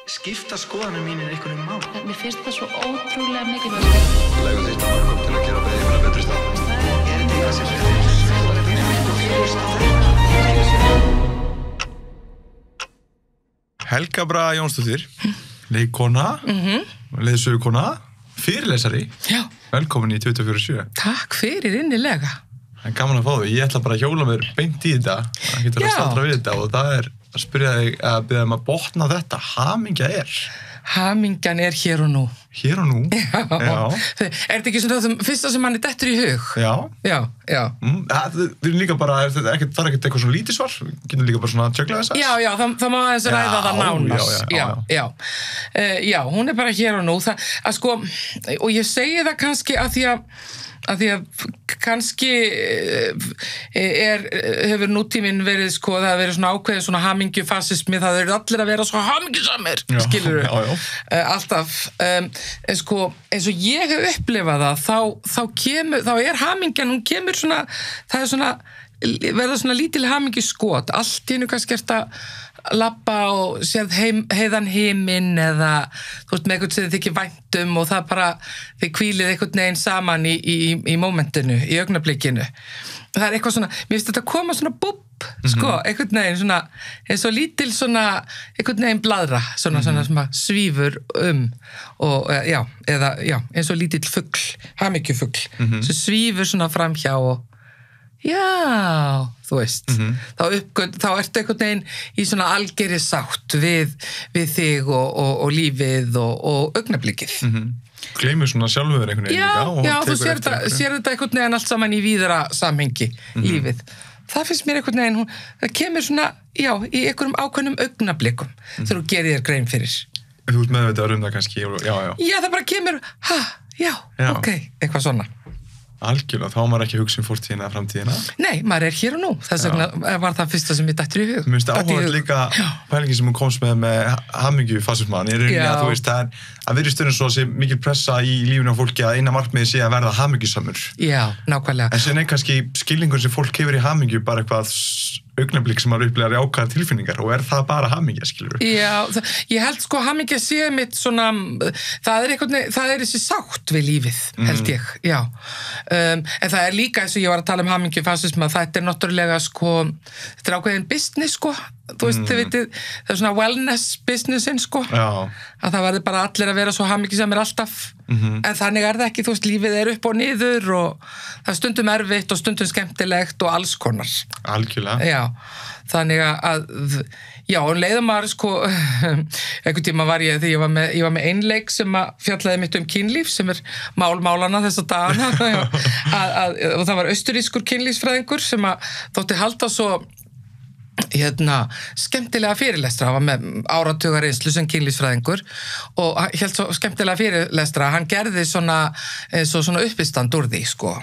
Skipta skoðanir mínir einhvern mál. Mér finnst það svo ótrúlega mikilvægt. Leggur þitt að mörgum til að gera beðið fyrir betri stað. Ég þetta eitthvað sem Helga Braga Jónsdóttir, leikkona, leiðsögukona, fyrirlesari. Já. Velkomin í 24/7. Takk fyrir innilega. En gaman að fá þig. Ég ætla bara að hjóla mér beint í þetta. Það getur að staldra við þetta og það að spyrja þig að biðja að botna þetta. Hamingja Hamingjan hér og nú. Hér og nú? Já. Þetta ekki svona það fyrsta sem manni dettur í hug? Já. Já. Við erum líka bara, það er ekkert eitthvað svona lítið svar. Við getum líka bara svona að tjögla þess að. Já, það má aðeins ræða það nánast. Já, hún bara hér og nú. Það sko, og ég segi það kannski að því að kannski hefur nútíminn verið sko, það hefur verið svona ákveðin svona hamingjufasismi, það eru allir að vera svo hamingjusamir, skilurðu, alltaf, en sko, eins og ég hef upplifað það, þá hamingjan, hún kemur svona, það er svona, verða svona lítil hamingjuskot, allt í hennu kannski að labba og séð heiðan himinn eða þú veist með eitthvað sem þið þykir væntum og það bara þið hvílið einhvern veginn saman í mómentinu, í augnablikinu. Það er eitthvað svona, mér finnst þetta að koma svona búpp, sko, einhvern veginn svona eins og lítil svona einhvern veginn bladra, svona svífur og eða eins og lítill fugl, hamingjufugl sem svífur svona framhjá og já, þú veist, þá ertu einhvern veginn í svona algeri sátt við þig og lífið og augnablikið. Gleymir svona sjálfur einhvern veginn líka. Já, þú sér þetta einhvern veginn allt saman í víðara samhengi, lífið. Það finnst mér einhvern veginn, það kemur svona, já, í einhverjum ákveðnum augnablikum þegar þú gerir þér grein fyrir. Þú ert meðvitaður það kannski, já. Já, það bara kemur, ok, eitthvað svona. Algjörlega, þá maður ekki að hugsa fortíðina eða framtíðina. Nei, maður hér og nú. Þess vegna var það fyrsta sem ég dettur í hug. Mér finnst áhugavert líka pælingin sem hún komst með hamingjufasismann. Í rauninni að þú veist, það virðist eins og sé mikil pressa í lífinu á fólki að eina markmiði sé að verða hamingjusamur. Já, nákvæmlega. En síðan kannski skilningur sem fólk hefur í hamingju bara eitthvað augnablik sem maður upplifar jákvæðar tilfinningar og það bara hamingja, skilur við? Já, ég held sko hamingja sé mitt svona, það er þessi sátt við lífið, held ég, já. En það líka eins og ég var að tala hamingjufasisma, þetta náttúrulega sko, þetta ákveðin business sko, þú veist, þið vitið, það svona wellness businessin sko, að það verður bara allir að vera svo hamingjusamir alltaf, en þannig það ekki, þú veist, lífið upp og niður og það stundum erfitt og stundum skemmtilegt og alls konar. Algjörlega. Já, þannig já, og leiðum maður sko, einhvern tíma var ég, þegar ég var með einleik sem fjallaði mitt kynlíf, sem málana þessa dagana, og það var austurískur kynlífsfræðingur sem þótti halda svo skemmtilega fyrirlestra, hann var með áratugareynslu sem kynlífsfræðingur og hélt svo skemmtilega fyrirlestra, hann gerði svona uppistand úr því sko,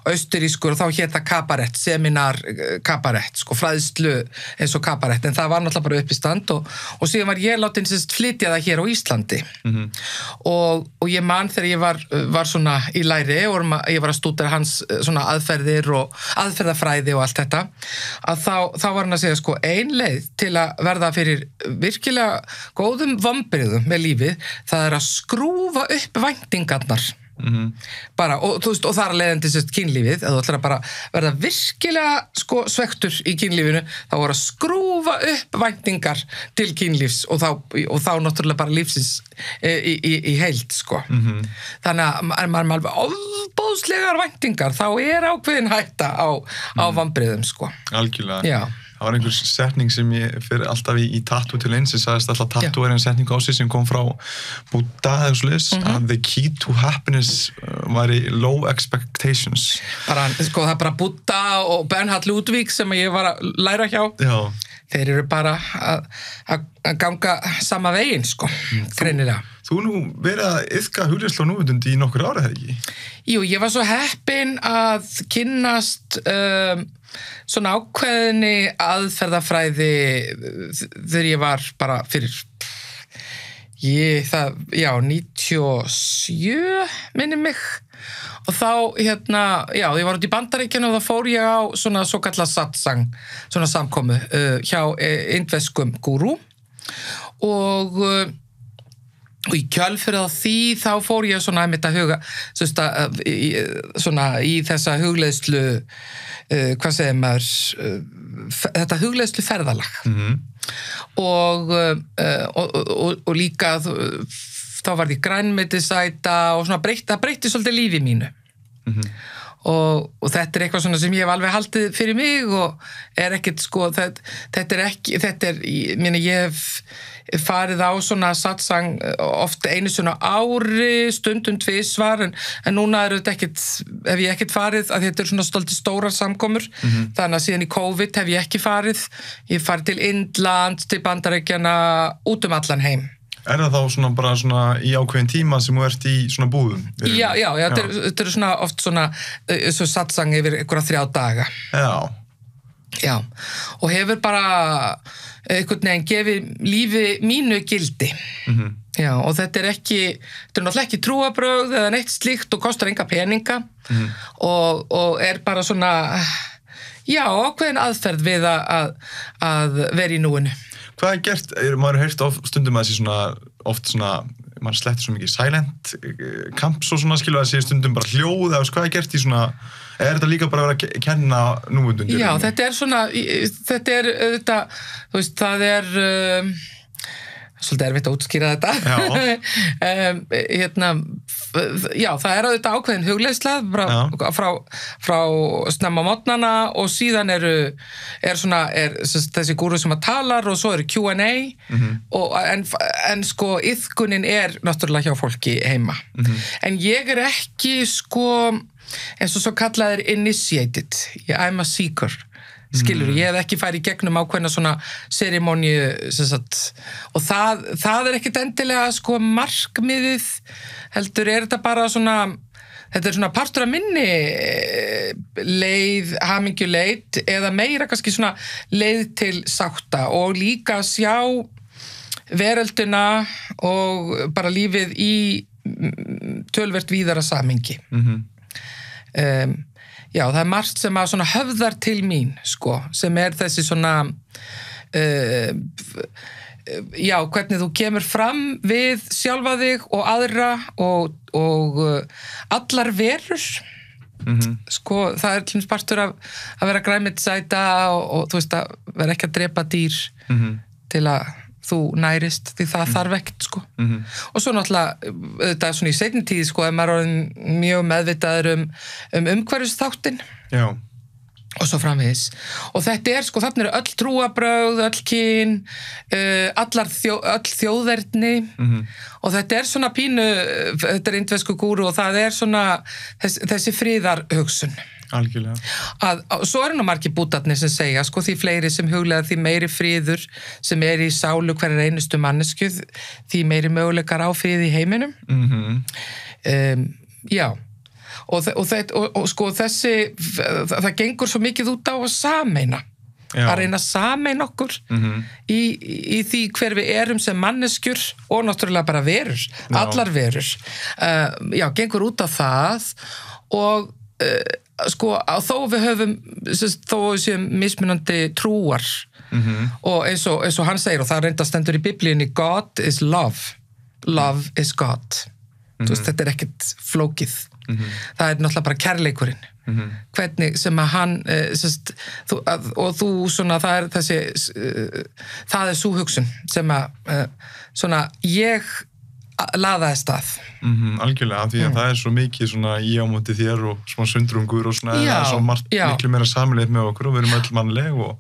austurískur og þá hét það kabarett, seminar kabarett, sko, fræðslu eins og kabarett, en það var náttúrulega bara uppistand og síðan var ég látin flytja það hér á Íslandi og ég man þegar ég var svona í læri og ég var að stúdera hans svona aðferðir og aðferðafræði og allt þetta, að þá var hann að segja sko, ein leið til að verða fyrir virkilega góðum vonbrigðum með lífið, það er að skrúfa upp væntingarnar bara, og þú veist, og þar leiðandi kynlífið, að þú ætlar að bara verða virkilega sko svektur í kynlífinu, þá voru að skrúfa upp væntingar til kynlífs og þá náttúrulega bara lífsins í heild sko. Þannig að maður alveg ofboðslegar væntingar, þá ákveðin hætta á vonbrigðum sko. Algjörlega. Já. Það var einhver setning sem ég fyrir alltaf í tattoo til eins, ég sagðist alltaf tattoo en setning á sig sem kom frá Buddha eða svoleiðis, að the key to happiness væri low expectations. Sko það bara Buddha og Bernhard Ludwig sem ég var að læra hjá. Já. Þeir eru bara að ganga sama veginn sko, greinilega. Þú nú verið að iðka hugleiðslu og núvitund í nokkur ára, eða ekki? Jú, ég var svo heppin að kynnast svona ákveðinni aðferðafræði þegar ég var bara fyrir 97 minni mig og þá ég var út í Bandaríkjunum og þá fór ég á svona svokallað satsang, svona samkomu hjá indverskum gúrú og Og í kjölfyrið á því þá fór ég svona einmitt að huga svona í þessa hugleiðslu hvað segir maður þetta hugleiðslu ferðalag og líka þá var ég grænmetisæta og svona það breytti svolítið lífi mínu og þetta eitthvað svona sem ég hef alveg haldið fyrir mig og ekkert sko ég hef farið á svona satsang oft einu svona ári, stundum tvisvar en núna þetta hef ég ekkert farið að þetta svona stoltið stórar samkomur þannig að síðan í COVID hef ég ekki farið ég farið til Indland, til Bandaríkjanna út allan heim Er það þá svona bara svona í ákveðin tíma sem þú ert í svona búðum? Já, þetta eru svona oft svona svo satsang yfir einhverja 3 daga. Já, og hefur bara einhvern veginn gefið lífi mínu gildi. Já, og þetta er náttúrulega ekki trúarbrögð eða neitt slíkt og kostar enga peninga og bara svona, já, ákveðin aðferð við að vera í núinu. Hvað gert? Maður har heyrt stundum að þessi svona, oft svona, maður slettir svo mikið silent camps og svona, skilur að þessi stundum bara hljóð, eða hvað gert í svona, þetta líka bara að vera að kenna núvundundir? Já, þetta svona, þetta, þú veist, það svolítið erfitt að útskýra þetta. Já, það auðvitað ákveðin hugleiðsla frá snemma morgnana og síðan er þessi gúru sem að talar og svo Q&A en sko iðkunin náttúrulega hjá fólki heima. En ég ekki sko eins og svo kallaðir initiated. I'm a seeker. Skilur, ég hef ekki farið í gegnum ákveðna svona serimóníu og það ekkert endilega sko markmiðið heldur þetta bara svona þetta svona partur af minni leið, hamingjuleið eða meira kannski svona leið til sátta og líka sjá veröldina og bara lífið í töluvert víðara samhengi Já, það margt sem að svona höfðar til mín, sko, sem þessi svona, já, hvernig þú kemur fram við sjálfa þig og aðra og allar verur. Sko, það til dæmis partur af að vera grænmetisæta og þú veist að vera ekki að drepa dýr til að þú nærist, því það þarf ekkert, sko. Og svo náttúrulega, þetta svona í seinni tíð, sko, ef maður orðin mjög meðvitaður umhverfisþáttinn. Já. Og svo framvegis. Og þetta sko, þarna eru öll trúarbrögð, öll kyn, öll þjóðerni og þetta svona pínu, þetta indversku gúru og það svona þessi friðarhugsun. Algjörlega. Svo nú margir bútarnir sem segja, sko, því fleiri sem huglega því meiri friður sem í sálu hverjar einustu mannesku, því meiri möguleikar á friði í heiminum. Já. Og sko þessi, það gengur svo mikið út á að sameina. Að reyna að sameina okkur í því hver við erum sem manneskjur og náttúrulega bara verur, allar verur. Já, gengur út á það og sko, þó við höfum þó við séum mismunandi trúar og eins og hann segir og það reynda stendur í biblíunni God is love, love is God þú veist, þetta ekkert flókið það náttúrulega bara kærleikurinn hvernig sem að hann og þú svona, það þessi það sú hugsun sem að svona ég laðaði stað. Algjörlega, því að það svo mikið svona ég á móti þér og smá sundrungur og svona það svo margt miklu meira samleitt með okkur og við erum öll mannleg og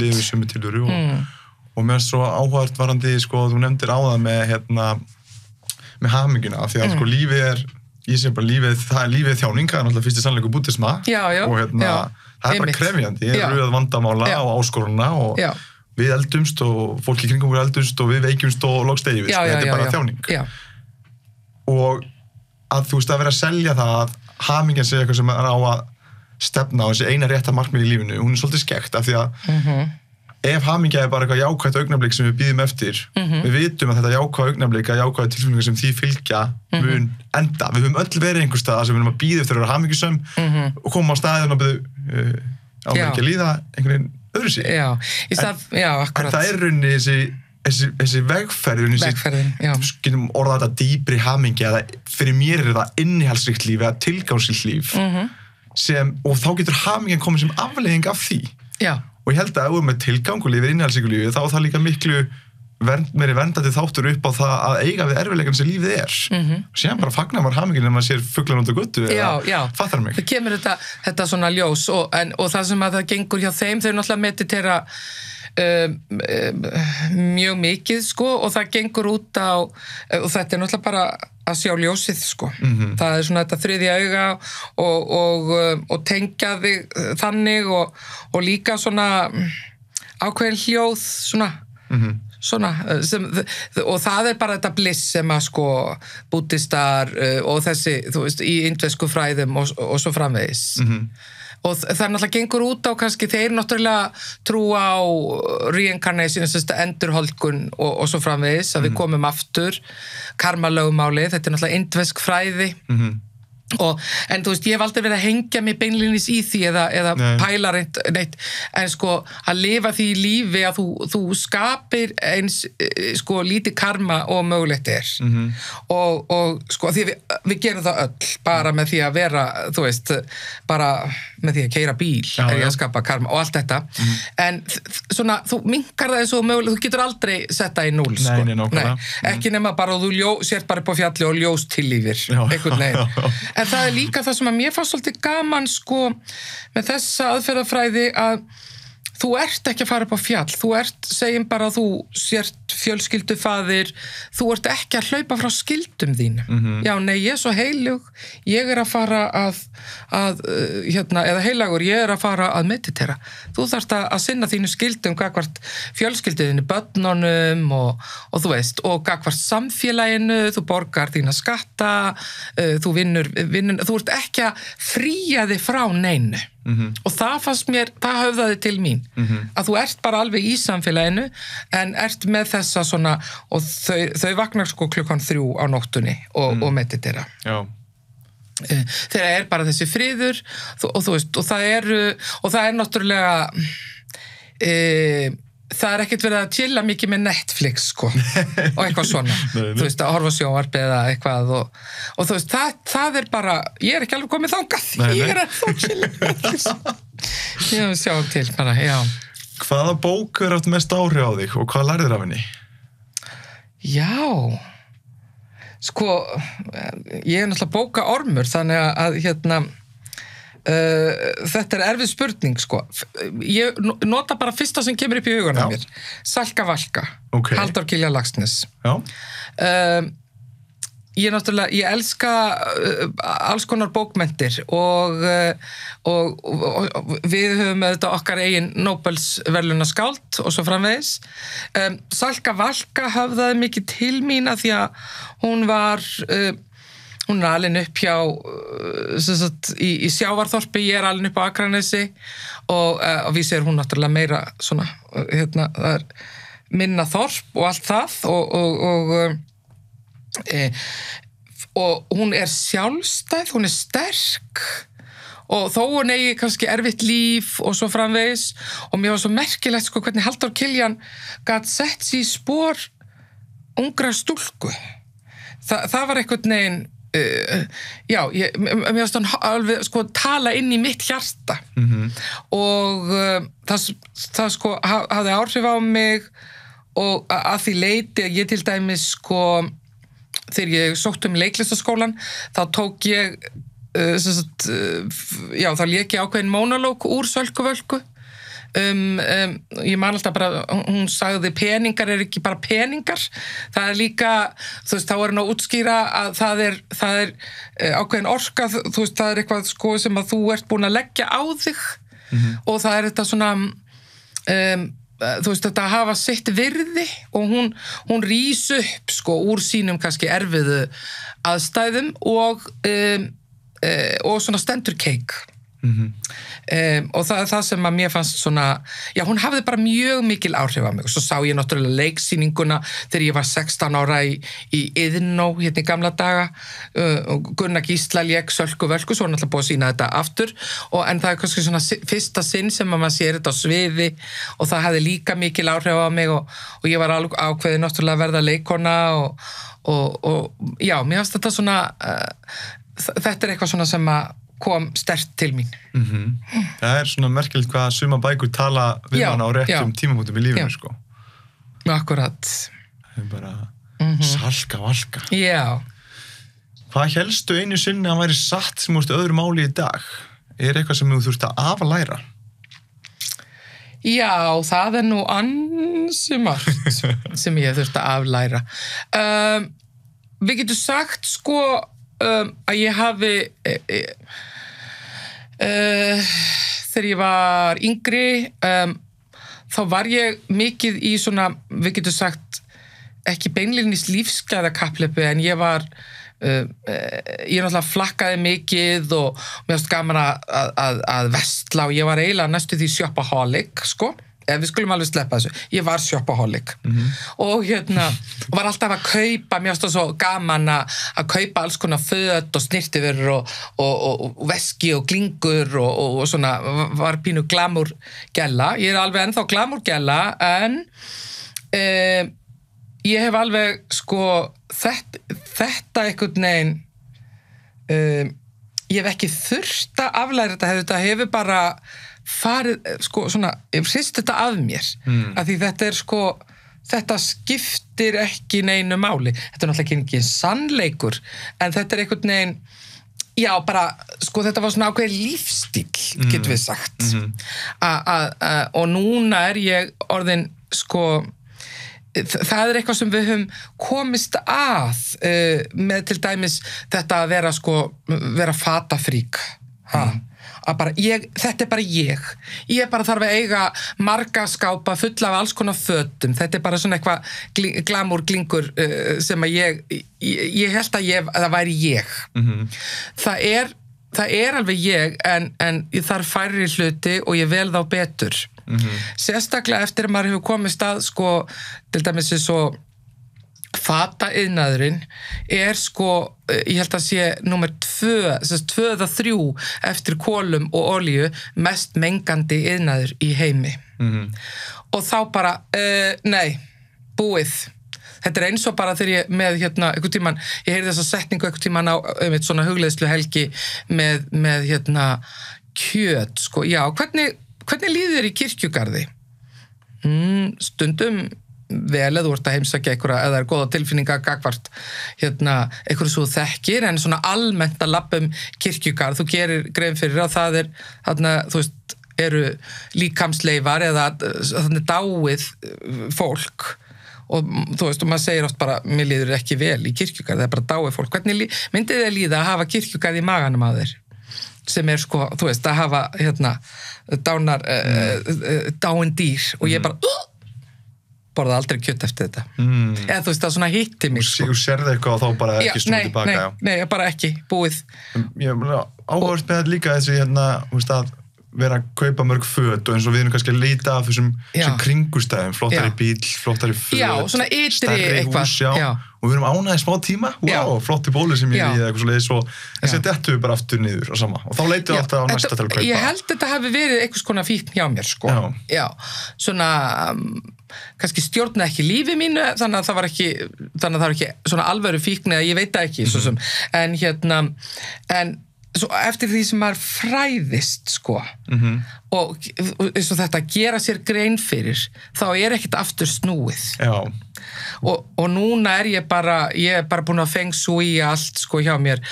lifum sömu tilveru og mér svo áhugavert varandi, sko, þú nefndir áðan með haminguna, af því að sko lífið ég sé bara lífið, það lífið þjáning, það náttúrulega fyrst í sannleiku búddisma og það bara krefjandi, ég rauð vandamála og áskoruna og við eldumst og fólki kringum við eldumst og við veikjumst og logst eigið, þetta bara þjáning. Já. Og að þú veist að vera að selja það að hamingjan segja eitthvað sem á að stefna á þessi eina rétta markmið í lífinu, hún svolítið skekkt af því að ef hamingja bara eitthvað jákvætt augnablik sem við býðum eftir, við vitum að þetta jákvætt augnablik að jákvætt tilfinningar sem því fylgja mun enda. Við höfum öll verið einhvers stað sem við erum að býða eftir að vera hamingjusöm og koma á staðinn og byrðu á ekki að líða einhvern veginn öðru sig. Já, akkurat. En það rauninni þessi þessi vegferðin já. Getum orðað þetta dýpri hamingja eða fyrir mér það innihaldsríkt líf eða tilgangsríkt líf og þá getur hamingjan komið sem afleiðing af því já. Og ég held að ef við með tilgang og lífið innihaldsríku lífi þá er það líka miklu meiri verndandi þáttur upp á það að eiga við erfiðleikann sem lífið síðan bara fagnar maður hamingjum en maður sér fuglan út á götu fattar mig það kemur þetta svona ljós og það sem að það gengur hjá þeim þau náttúrulega meditera mjög mikið sko og það gengur út á og þetta er náttúrulega bara að sjá ljósið sko það er svona þetta þriðja auga og tengja þig þannig og líka svona ákveðin hljóð svona og það er bara þetta bliss sem að sko búddistar og þessi þú veist í indversku fræðum og svo framvegis og það náttúrulega gengur út á kannski þeir náttúrulega trúa á reincarnation, endurholdgun og svo framvegis að við komum aftur karmalögumálið, þetta er náttúrulega indversk fræði en þú veist, ég hef aldrei verið að hengja mig beinlínis í því eða pæla neitt, en sko að lifa því lífi að þú skapir eins sko lítið karma og mögulegt er og sko því við gerum það öll bara með því að vera, þú veist bara með því að keyra bíl er ég að skapa karma og allt þetta en svona, þú minkar það eins og mögulegt, þú getur aldrei setta í 0 sko. Nei, ekki nema bara og þú sért bara upp á fjalli og ljós tillífir einhvern veginn en það er líka það sem að mér fannst svolítið gaman sko með þessa aðferðafræði að þú ert ekki að fara upp á fjall, þú segjum bara að þú sért fjölskyldufaðir, þú ert ekki að hlaupa frá skyldum þínum. Já, nei, ég er svo heilug, ég er að fara eða heilagur, ég er að fara að meditera. Þú þarft að sinna þínu skyldum gagvart fjölskylduðinu, börnunum og þú veist, og gagvart samfélaginu, þú borgar þína skatta, þú vinnur, þú ert ekki að fría þig frá neinu. Og það fannst mér, það höfðaði til mín að þú ert bara alveg í samfélaginu en ert með þessa svona og þau vaknar sko 3:00 á nóttunni og meditera þegar er bara þessi friður og þú veist, og það er náttúrulega það er ekkert verið að chilla mikið með Netflix sko og eitthvað svona þú veist, að horfa sjónvarp eða eitthvað og þú veist, það er bara ég er ekki alveg komið þangað ég er að þá chilla með Netflix já, sjáum til bara, já Hvaða bók er átt mest áhrif á þig og hvað lærðir af henni? Já sko, ég er náttúrulega bókaormur þannig að þetta er erfið spurning sko. Ég nota bara fyrsta sem kemur upp í hugan á mér. Salka Valka, Halldór Kiljan Laxness. Ég elska alls konar bókmenntir og við höfum auðvitað okkar eigin Nóbelsverðlaunaskáld og svo framvegis. Salka Valka höfðaði mikið til mín að því að hún er alin upp hjá í Sjávarþorpi, ég er alin upp á Akranesi og vísi er hún náttúrulega meira svona, það er minna þorp og allt það og hún er sjálfstæð, hún er sterk og þó hún eigi kannski erfitt líf og svo framvegis og mér var svo merkilegt sko hvernig Halldór Kiljan gat sett sig í spor ungra stúlku. Það var einhvern veginn mér varst hann alveg sko tala inn í mitt hjarta og það sko hafði áhrif á mig og að því leyti ég til dæmis sko þegar ég sótt leiklistaskólan þá tók ég þá lék ég ákveðin mónológ úr Sölku Völku ég man alltaf bara hún sagði peningar er ekki bara peningar það er líka, þú veist, þá er hann að útskýra að það er ákveðin orka, þú veist, það er eitthvað sko sem að þú ert búin að leggja á þig og það er þetta svona þú veist, þetta að hafa sitt virði og hún rís upp sko úr sínum kannski erfiðu aðstæðum og svona stendur keik Og það það sem að mér fannst svona, já, hún hafði bara mjög mikil áhrif á mig og svo sá ég náttúrulega leiksýninguna þegar ég var 16 ára í Iðnó, hérna í gamla daga og Gunnar Gísla lék Sölku Völku, svo náttúrulega búið að sýna þetta aftur en það kannski svona fyrsta sinn sem að maður sér þetta á sviði og það hafði líka mikil áhrif á mig og ég var alveg ákveðið náttúrulega að verða leikona og já, mér fannst þetta svona þetta eitthvað svona sem að kom sterkt til mín. Það svona merkilegt hvað suma bækur tala við hana á réttum tímamótum í lífinu, sko. Akkurat. Það bara salka valka. Já. Hvað hélstu einu sinni að væri satt sem úrstu öðru máli í dag? Eitthvað sem þú þurft að aflæra? Já, það nú ansi margt sem ég þurft að aflæra. Við getum sagt, sko, að ég hafi þegar ég var yngri þá var ég mikið í svona, við getum sagt ekki beinlínis lífsgæðakapphlaupi en ég var ég náttúrulega flakkaði mikið og mér fannst gaman að versla og ég var eiginlega næstu því shopaholic, sko við skulum alveg sleppa þessu, ég var shopaholic og var alltaf að kaupa, mér fannst það svo gaman að kaupa alls konar föt og snirtivörur og veski og glingur og svona var pínu glamour gælla, ég alveg ennþá glamour gælla en ég hef alveg sko þetta einhvern veginn ég hef ekki þurft að aflæra þetta hefur bara farið, sko, svona, ég hrist þetta af mér, af því þetta sko, þetta skiptir ekki neinu máli, þetta náttúrulega ekki sannleikur, en þetta einhvern veginn, já, bara, sko, þetta var svona ákveðið lífstíl, getum við sagt, og núna ég orðin, sko, það eitthvað sem við höfum komist að með til dæmis þetta að vera, sko, vera fatafrík, að bara þetta bara ég bara þarf að eiga marga skápa fulla af alls konar fötum, þetta bara svona eitthvað glamour glingur sem að ég held að það væri ég það er alveg ég en ég þarf færri hluti og ég vel þá betur sérstaklega eftir að maður hefur komist að sko, til dæmis svo fataiðnaðurinn sko, ég held að sé númer 2 eða 3 eftir kolum og olíu mest mengandi iðnaður í heimi og þá bara nei, búið þetta eins og bara þegar ég með einhvern tímann, ég heyrði þessa setningu einhvern tímann á svona hugleiðslu helgi með kjöt sko, já, hvernig líður þér í kirkjugarði? Stundum vel eða þú ert að heimsækja einhverja eða góða tilfinninga gagvart einhverju svo þekkir en svona almennt að labba kirkjugarð þú gerir grein fyrir að það þarna, þú veist, eru líkamsleifar eða þannig dáið fólk og þú veist, og maður segir oft bara mér líður ekki vel í kirkjugarð, það bara dáið fólk hvernig myndið þið líða að hafa kirkjugarð í maganum að þér sem sko, þú veist, að hafa dáin dýr og ég bara borða aldrei kjöt eftir þetta eða þú veist það svona hitti mig og sérði eitthvað og þá bara ekki snúið tilbaka nei, bara ekki, búið ég áhugavert með þetta líka þessi þú veist að vera að kaupa mörg föt og eins og við erum kannski að leita af þessum kringustæðum, flottari bíl, flottari föt svona ytri stærri eitthvað hús, og við erum ánægði smá tíma flotti bóli sem ég í eða eitthvað svoleiðis og þessi dettu við bara aftur niður og sama og þá leitum við alltaf á næsta til að kaupa ég held þetta hafi verið einhvers konar fíkn hjá mér sko. Já, svona kannski stjórna ekki lífi mínu þannig að það var ekki svona alvöru fíkn eða ég veit það ekki svo sem en svo eftir því sem maður fræðist sko og eins og þetta að gera sér grein fyrir þá ekkert aftur snúið og núna ég bara búin að feng sui allt sko hjá mér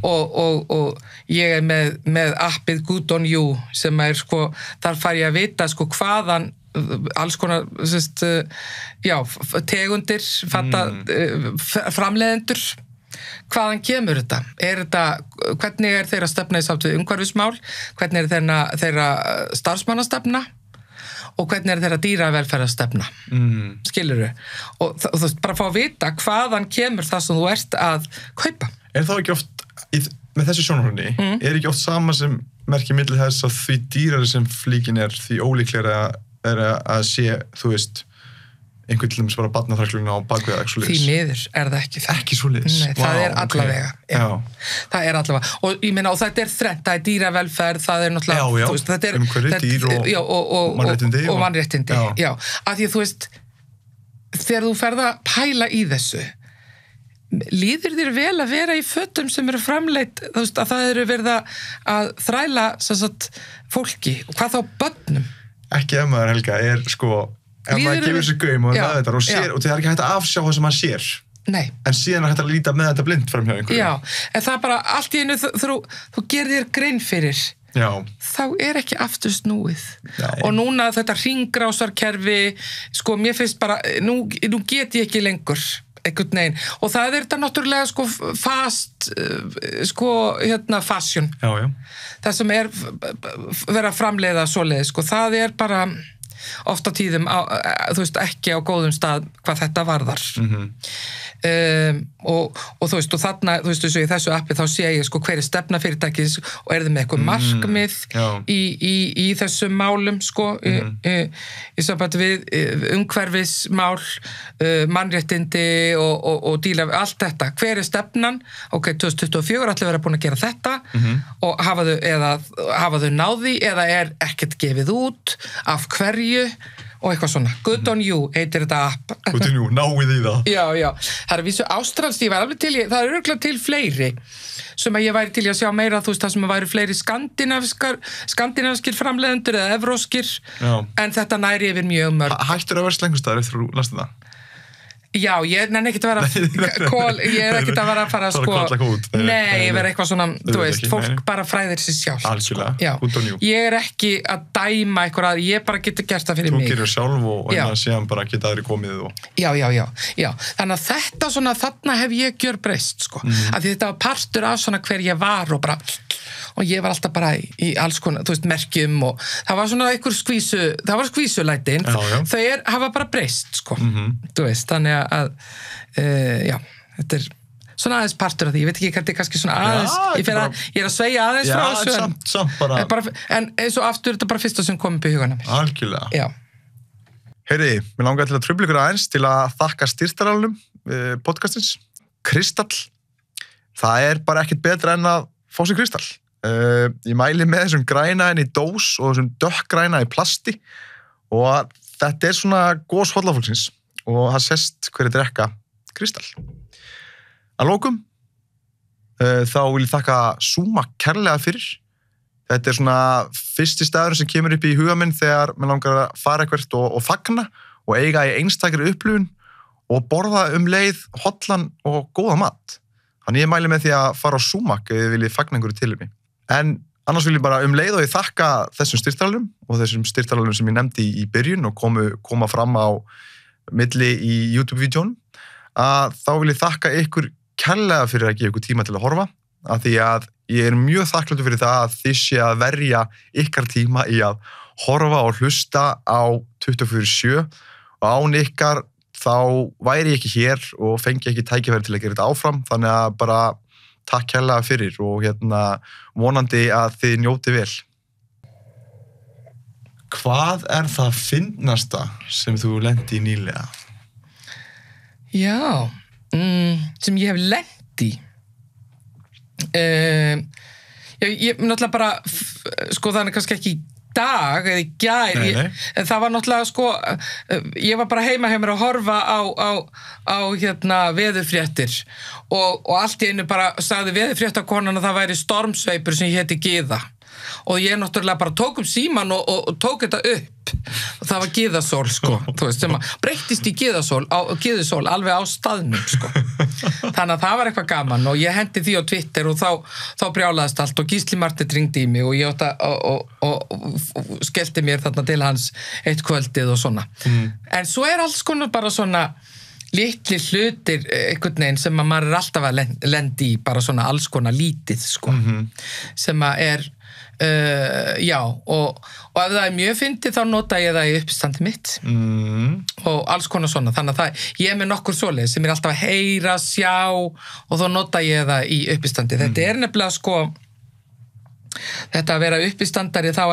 og ég með appið Good on You sem sko, þar fær ég að vita sko hvaðan alls konar tegundir framleiðendur hvaðan kemur þetta? Hvernig þeirra stefna í sátt við umhverfismál? Hvernig þeirra starfsmannastefna? Og hvernig þeirra dýravelferðarstefna? Skilurðu? Og þú veist, bara fá að vita hvaðan kemur það sem þú ert að kaupa. Þá ekki oft, með þessi sjónarhorni, ekki oft sama sem merki milli þess að því dýrari sem flíkin því ólíklega að sé, þú veist, einhvern til dæmis bara barnaþrækluna á bakvið Því miður það ekki það. Ekki svoleiðis. Nei, það allavega. Okay. Já. Það allavega. Og ég meina, og þetta þrennt, það dýravelferð, það náttúrulega, já. Þú veist, þetta umhverfi, dýr og mannréttindi. Og mannréttindi, já. Af því að þú veist, þegar þú ferð að pæla í þessu, líður þér vel að vera í fötum sem eru framleitt, þú veist, að það eru verið að þræla sagt, fólki, og hvað þá börnum? Ekki ef maður, Helga, sko, ef maður gefur sér gaum og meðvitað og sér, og það ekki hægt að afsjá það sem maður sér. Nei. En síðan hægt að líta með þetta blind fram hjá einhverju. Já, en það bara allt í einu þú gerir þér grein fyrir. Já. Þá ekki aftur snúið. Nei. Og núna þetta hringrásarkerfi, sko, mér finnst bara, nú get ég ekki lengur einhvern veginn. Og það þetta náttúrulega, sko, fast, sko, fashion. Já. Það sem vera að framleiða svoleiðis, sko, það bara oft á tíðum, þú veist, ekki á góðum stað hvað þetta varðar. Og þú veist, og þarna, þú veist, í þessu appi þá sé ég, sko, hver stefna fyrirtækis og þið með eitthvað markmið í þessum málum, sko, í sambandi við umhverfismál, mannréttindi og díla við allt þetta. Hver stefnan? Ok, 2024 ætla vera búin að gera þetta og hafa þau náði eða ekkert gefið út, af hverju og eitthvað svona. Good on you heitir þetta app. Good on you, náið í það. Já. Það vísu ástralsk, ég var alveg til, það örugglega til fleiri sem að ég væri til að sjá meira, þú veist, það sem að væri fleiri skandinaviskir framleiðendur eða evróskir, en þetta næri yfir mjög mörg. Hættur að vera slengustæður eftir að þú lasta það? Já, ég nenni ekkert að vera ég ekkert að vera að fara sko nei, ég vera eitthvað svona, þú veist, fólk bara fræðir sér sjálf. Algjörlega, good on you. Ég ekki að dæma eitthvað, ég bara getur gert það fyrir mig. Þú gerir sjálf og síðan bara geta aðri komið og... Já. Þannig að þetta svona, þarna hef ég gjörbreyst, sko. Að þetta var partur af svona hver ég var og bara... Og ég var alltaf bara í alls konar, þú veist, merkjum og það var svona einhver skvísulætin. Þau hafa bara breyst, sko. Þú veist, þannig að þetta svona aðeins partur af því. Ég veit ekki hvað þetta kannski svona aðeins, ég að segja aðeins frá þessu. Samt bara. En eins og aftur, þetta bara fyrsta sem kom upp í hugana mér. Algjörlega. Já. Heyri, mér langar til að trufla ykkur aðeins til að þakka styrktaralunum podcastins. Kristall. Það bara ekkert betra en að fá sér kristall. Ég mæli með þessum græna í dós og þessum dökkgræna í plasti og þetta svona gos hollafólksins og það sést hverju drekka kristall. Að lokum þá vil ég þakka Zuma kærlega fyrir. Þetta svona fyrsti staður sem kemur upp í huga minn þegar mér langar að fara eitthvað og fagna og eiga í einstakri upplifun og borða leið hollan og góða mat. Þannig ég mæli með því að fara á Zuma ef þið viljið fagna einhverju tilefni. En annars vil ég bara leið og ég þakka þessum styrktaralunum og þessum styrktaralunum sem ég nefndi í byrjun og koma fram á milli í YouTube-vídeónum að þá vil ég þakka ykkur kærlega fyrir að gefa ykkur tíma til að horfa af því að ég mjög þakkláttur fyrir það að þið sé að verja ykkar tíma í að horfa og hlusta á 24/7 og án ykkar þá væri ég ekki hér og fengi ekki tækifæri til að gera þetta áfram þannig að bara takk kærlega fyrir og vonandi að þið njóti vel. Hvað það fyndnasta sem þú lenti í nýlega? Já, sem ég hef lent í. Ég náttúrulega bara, sko þannig kannski ekki í dag eða í gær, en það var náttúrulega sko, ég var bara heima hjá mér að horfa á veðurfréttir og allt í einu bara sagði veðurfréttakonan að það væri stormsveipur sem héti Gyða og ég náttúrulega bara tók síman og tók þetta upp og það var Gyðasól sko, þú veist, sem breyttist í Gyðasól alveg á staðnum sko. Þannig að það var eitthvað gaman og ég hendi því á Twitter og þá brjálaðist allt og Gísli Marteinn hringdi í mig og ég og skellti mér þarna til hans eitt kvöldið og svona. En svo alls konar bara svona litli hlutir einhvern veginn sem að maður alltaf að lendi í bara svona alls konar lítið sko, sem að já, og ef það mjög fyndið þá nota ég það í uppstandi mitt og alls konar svona, þannig að ég með nokkur svoleið sem alltaf að heyra, sjá og þá nota ég það í uppstandi. Þetta nefnilega sko þetta að vera uppistandari, þá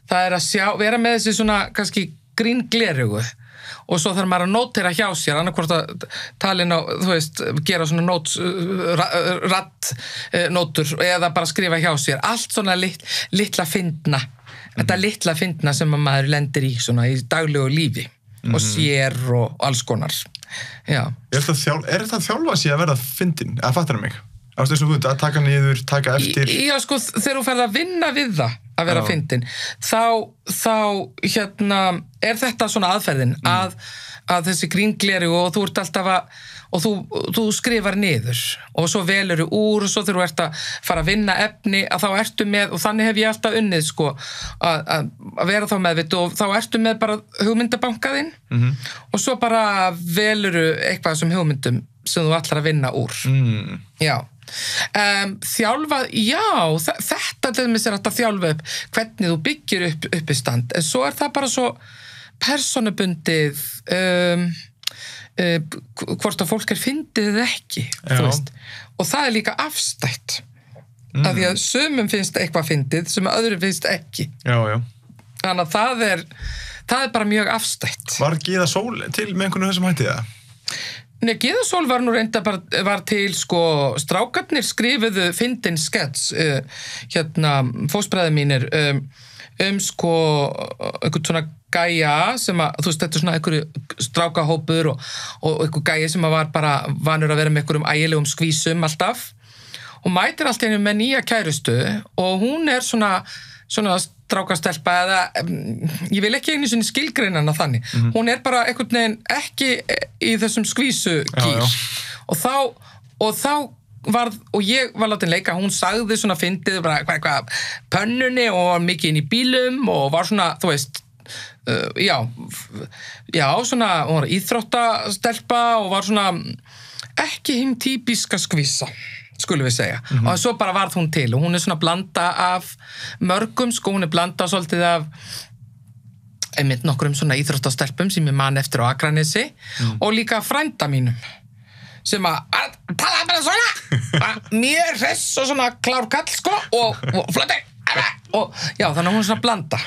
það er að vera með þessi svona kannski grínglerugu og svo þarf maður að nótera hjá sér, annarkvort að talin á, þú veist, gera svona raddnótur eða bara skrifa hjá sér, allt svona litla fyndna, þetta litla fyndna sem maður lendir í svona í daglegu lífi og sér og alls konar. Já. Er það þjálfa sig að verða fyndin? Eða fattar mig? Ástu þess að taka niður, taka eftir? Já, sko, þegar þú ferð að vinna við það að vera fyndin, þá er þetta svona aðferðin að þessi gríngleri og þú ert alltaf og þú skrifar niður og svo velur þú úr og svo þegar þú ert að fara að vinna efni að þá ertu með, og þannig hef ég alltaf unnið sko, að vera þá meðvitt og þá ertu með bara hugmyndabankaðinn og svo bara velur þú eitthvað sem hugmyndum sem þú ætlar að vinna úr. Já. Þjálfa, já, þetta til dæmis er hægt að þjálfa upp hvernig þú byggir upp í stand, en svo er það bara svo persónubundið hvort að fólk fyndið eða ekki, þú veist, og það er líka afstætt af því að sumum finnst eitthvað fyndið sem öðrum finnst ekki. Já. Þannig að það er bara mjög afstætt. Var Gyða Sól til með einhvern þessum hætti það? Nei, Gyða Sól var nú reynda var til, sko, strákarnir skrifuðu fyndin skets, fóstbræður mínir, sko, einhvern svona gæja sem að, þú veist, þetta er svona einhverju strákahópur og einhver gæja sem að var bara vanur að vera með einhverjum ægilegum skvísum alltaf og mætir allt í einu með nýja kærustu og hún er svona strákastelpa eða, ég vil ekki einu sinni skilgreina hana þannig, hún er bara einhvern veginn ekki í þessum skvísugýr og þá varð, og ég var látin leika, hún sagði svona fyndið bara eitthvað pönnunni og var mikið inn í bílum og var svona, þú veist, svona, hún var íþróttastelpa og var svona ekki hinn típiska skvísa, skulum við segja. Og svo bara varð hún til og hún er svona blanda af mörgum, sko, hún er blanda svolítið af einmitt nokkrum svona íþróttastelpum sem ég man eftir á Akranesi og líka frænda mínum sem að tala bara svona mjög hress og svona klár kall, sko, og flöti og já, þannig að hún er svona blanda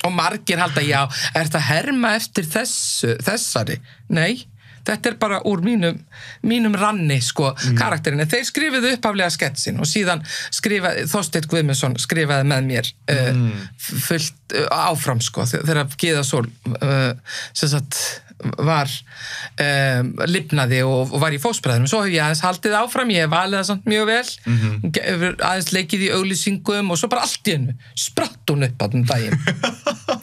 og margir halda, já, er það herma eftir þessari? Nei, þetta er bara úr mínum ranni, sko, karakterinn. Þeir skrifuðu upphaflega sketsin og síðan Þorsteinn Guðmundsson skrifaði með mér fullt áfram, sko, þegar Gyða Sól sem sagt var lifnaði og var í fóstbræðunum. Svo hef ég aðeins haldið áfram, ég hef valið það samt mjög vel, aðeins leikið í auglýsingum og svo bara allt í hennu spratt hún upp á den daginn.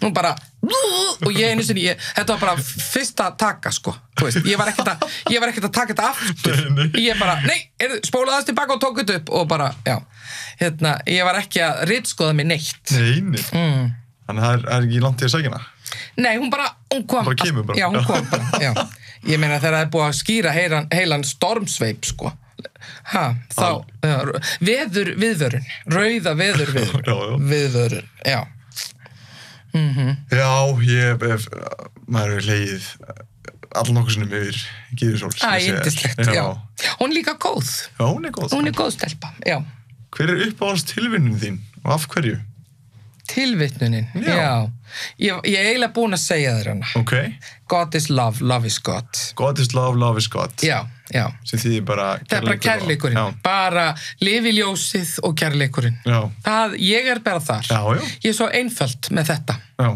Hún bara, og ég einu sinni, þetta var bara fyrsta taka, sko, þú veist, ég var ekkert að taka þetta aftur, ég bara, nei, spólaði aðeins tilbaka og tók þetta upp og bara, já, ég var ekki að ritskoða mig neitt. Nei. Þannig að það er ekki langt til að segja hana? Nei, hún kom bara kemur bara. Já, hún kom bara, já. Ég meina þegar það er búið að skýra heilan stormsveip, sko. Viðvörun, rauða viðvörun, já. Já, maður hefur legið nokkuð sinnum yfir Gyðu Sól. Yndislegt, já. Hún er líka góð. Já, hún er góð. Hún er góð stelpa, já. Hver er uppáhalds tilvinnunin þín og af hverju? Tilvitnunin, já. Ég eiginlega búin að segja þér hana. Ok. God is love, love is God. God is love, love is God. Já. Sem þýðir bara kærleikur. Það er bara kærleikurinn. Bara lifi ljósið og kærleikurinn. Já. Ég er bara þar. Já. Ég er svo einföld með þetta. Já.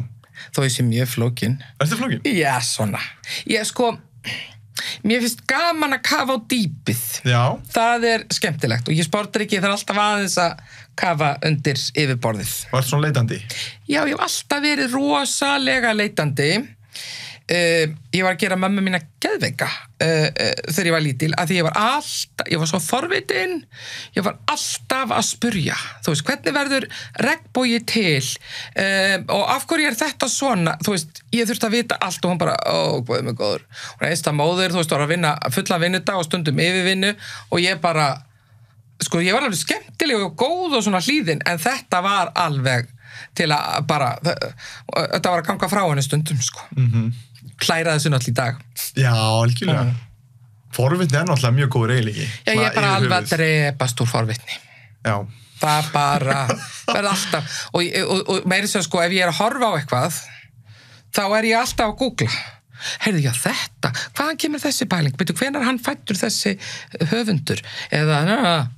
Þó ég sé mjög flókin. Ertu flókin? Já, svona. Mér finnst gaman að kafa á dýpið. Já. Það er skemmtilegt og ég sportar ekki, það er alltaf aðeins að kafa undir yfirborðið. Varst svona leitandi? Já, ég hef alltaf verið rosalega leitandi. Ég var að gera mömmu mína geðveika þegar ég var lítil, að því ég var svo forvitin, ég var alltaf að spurja, þú veist, hvernig verður regnbogi til og af hverju er þetta svona, þú veist, ég þurfti að vita allt og hún bara, guð mig góður, hún er einsta móðir, þú veist, var að vinna fulla vinnudag og stundum yfirvinnu og ég bara, sko, ég var alveg skemmtileg og góð og svona hlýðin, en þetta var alveg til að bara, þetta var að ganga frá henni stundum, sko. Hlæra þessu náttúrulega í dag. Já, algjörlega. Forvitni er náttúrulega mjög góður eiginleiki. Já, ég er bara alveg að drepast úr forvitni. Já. það bara verður alltaf og meira sér sko, ef ég að horfa á eitthvað þá ég alltaf að googla heyrðu, já þetta, hvaðan kemur þessi pæling byrju, hvenær hann fættur þessi höfundur eða,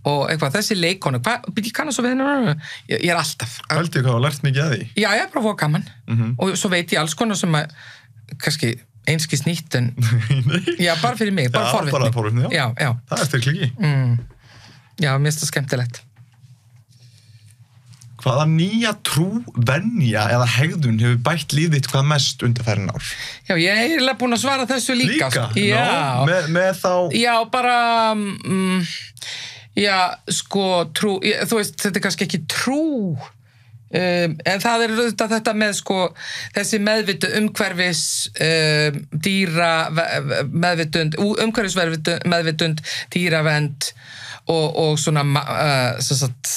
og eitthvað, þessi leikonu, byrju, ég kannast svo við ég alltaf Hældi hvað, lært mikið að því? Já, ég bara fóða gaman og svo veit ég alls konar sem að kannski einskis nýtt en já, bara fyrir mig, bara forvitni já. Það styrkla ekki Já, mér finnst það skemmtilegt Hvaða nýja trú, venja eða hegðun hefur bætt lífið hvað mest undanfarin ár? Já, ég er eiginlega búin að svara þessu líka. Já. Með þá... Já, bara... já, sko, trú... Þú veist, þetta kannski ekki trú. En það auðvitað þetta með, sko, þessi umhverfis dýra meðvitund, meðvitund, dýravend og svona, sem sagt...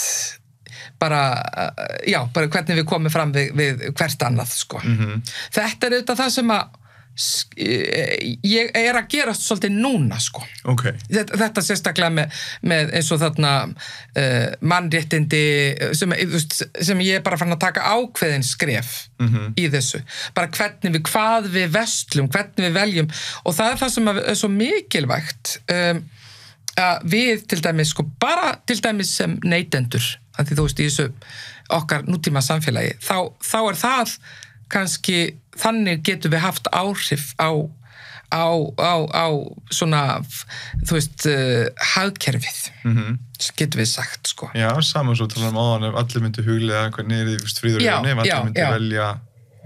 bara hvernig við komum fram við hvert annað, sko. Þetta auðvitað það sem ég að gerast svolítið núna, sko. Okay. Þetta sérstaklega með eins og þarna mannréttindi sem ég bara fann að taka ákveðin skref í þessu. Bara hvað við verslum, hvernig við veljum og það er það sem er svo mikilvægt við til dæmis, sko, bara til dæmis sem neytendur, því þú veist í þessu okkar nútíma samfélagi, þá er það kannski, þannig getum við haft áhrif á svona, þú veist, hagkerfið, getum við sagt, sko. Já, saman svo talar áðan ef allir myndi huglega hvernig þið fríður í ef allir myndi velja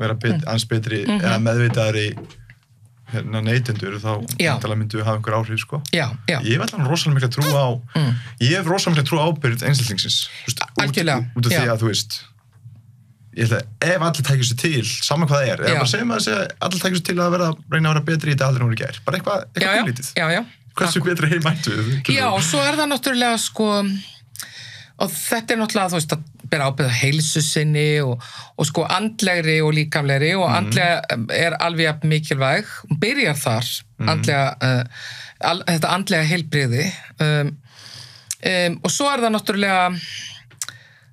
vera ans betri eða meðvitaðri neytendur þá myndum við hafa einhver áhrif, sko. Já. Ég hef alltaf rosalega mikla trú á ég hef rosalega mikla trú á ábyrgð einstaklingsins algjörlega út af því að, þú veist ég held að ef allir tækir sér til saman hvað það eða bara segjum að allir tækir sér til að reyna að vera betri í þetta allir hún í gær bara eitthvað lítið hversu betri heim mættu við Já, og svo er það náttúrulega, sko og þetta náttúrulega, þú veist, að bera ábyrgð á heilsu sinni og sko andlegri og líkamlegri og andlega er alveg mikilvæg, hún byrjar þar andlega, þetta andlega heilbrigði og svo er það náttúrulega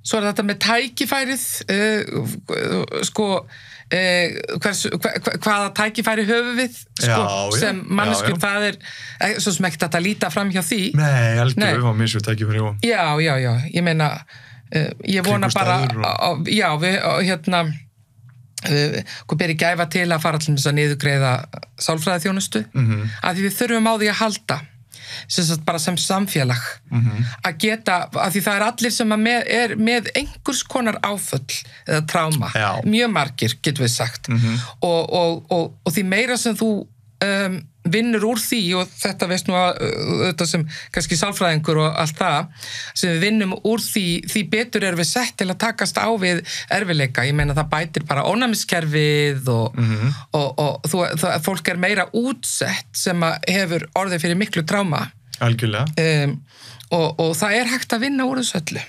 svo er þetta með tækifærið sko hvaða tækifæri höfum við sko, sem manneskjur, það er svo sem ekkert að líta fram hjá því Nei, algjörlega við varum misjum tækifæri Já, ég meina ég vona bara hérna hvað beri gæfa til að fara til þess að niðurgreiða sálfræðiþjónustu að því við þurfum á því að halda bara sem samfélag að geta, að því það er allir sem er með einhvers konar áföll eða tráma, mjög margir getum við sagt og því meira sem þú vinnur úr því og þetta veist nú að þetta sem kannski sálfræðingur og allt það sem við vinnum úr því betur erum við sett til að takast á við erfiðleika, ég meina það bætir bara ónæmiskerfið og fólk er meira útsett sem hefur orðið fyrir miklu tráma algjörlega og það er hægt að vinna úr þessu öllu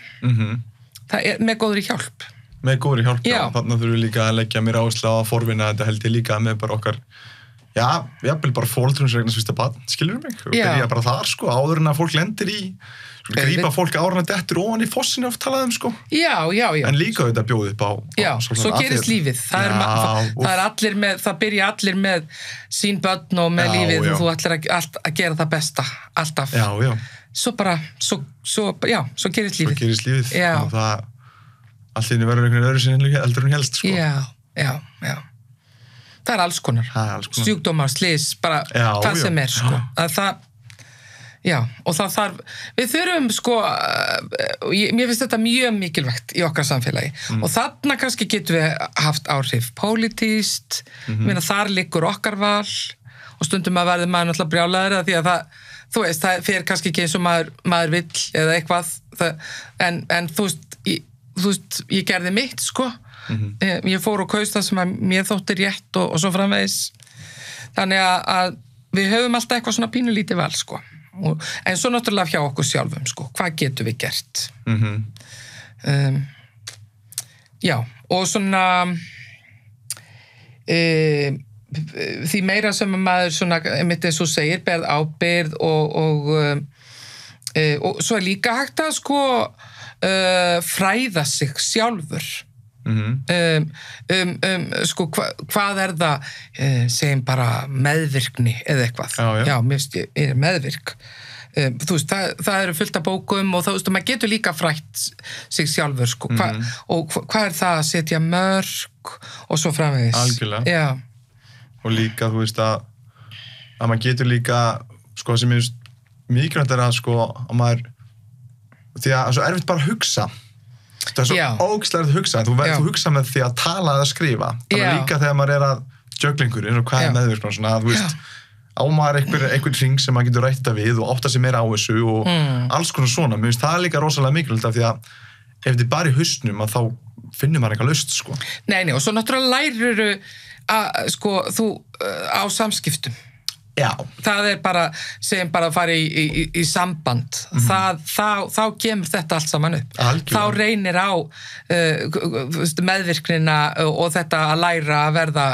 það er með góðri hjálp já, þannig þurfum við líka að leggja mér áherslu á að forvinna þetta held ég líka með bara okkar Já, jafnvel bara fóreldrunsregna fyrsta barn, skilur mig? Byrja bara þar, sko, áður en að fólk lendir í grípa fólk áður en að dettur ofan í fossinu oft talaðum, sko. Já. En líka þetta bjóði upp á Já, svo gerist lífið. Það er allir með, það byrja allir með sín börn og með lífið og þú ætlir að gera það besta, alltaf. Já. Svo bara, svo gerist lífið. Svo gerist lífið. Já. Og það, allir verður einhvern öðru sinni heldur en helst, sko. Já. Það er alls konar. Sjúkdómar, slys, bara það sem er, sko. Og það þarf, við þurfum, sko, mér finnst þetta mjög mikilvægt í okkar samfélagi og þarna kannski getum við haft áhrif pólitískt, þar liggur okkar val og stundum að verður maður náttúrulega brjálæður því að það, þú veist, það fer kannski ekki eins og maður vill eða eitthvað, en þú veist, ég gerði mitt, sko. Ég fór og kaus það sem að mér þótti rétt og svo framvegis þannig að við höfum alltaf eitthvað svona pínulítið val, sko en svo náttúrulega hjá okkur sjálfum, sko hvað getum við gert já, og svona því meira sem að maður svona, einmitt eins og segir, berð ábyrgð og svo er líka hægt að, sko fræða sig sjálfur sko, hvað það segjum bara meðvirkni eða eitthvað já mér finnst ég meðvirk þú veist, það eru fullt af bókum og þú veist, maður getur líka frætt sig sjálfur sko, og hvað það að setja mörk og svo framvegis algjörlega já. Og líka, þú veist að maður getur líka sko, sem ég veist mikilvægt að sko, að maður því að það er svo erfitt bara að hugsa það er svo ógeðslega að hugsa þú hugsa með því að tala eða skrifa þannig líka þegar maður að jugglingur eins og hvað meðvirkna svona, þú veist á maður einhvern hring sem maður getur rætta við og átta sig meira á þessu og alls konar svona, mér finnst það líka rosalega mikilvægt af því að ef þetta er bara í hausnum að þá finnur maður eitthvað laust sko. Nei, og svo náttúrulega lærirðu að sko, þú á samskiptum Já. Það er bara, segjum bara að fara í samband þá kemur þetta allt saman upp þá reynir á meðvirknina og þetta að læra að verða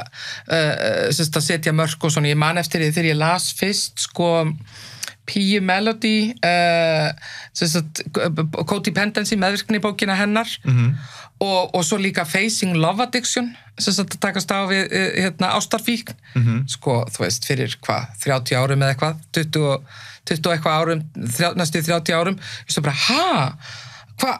að setja mörk og svona, ég man eftir því þegar ég las fyrst sko P.U. Melody Codependency meðvirkni bókina hennar og svo líka Facing Love Addiction að takast á við ástarfíkn sko, þú veist, fyrir hvað 30 árum eða eitthvað 20 eitthvað árum, næstu 30 árum ég svo bara, hvað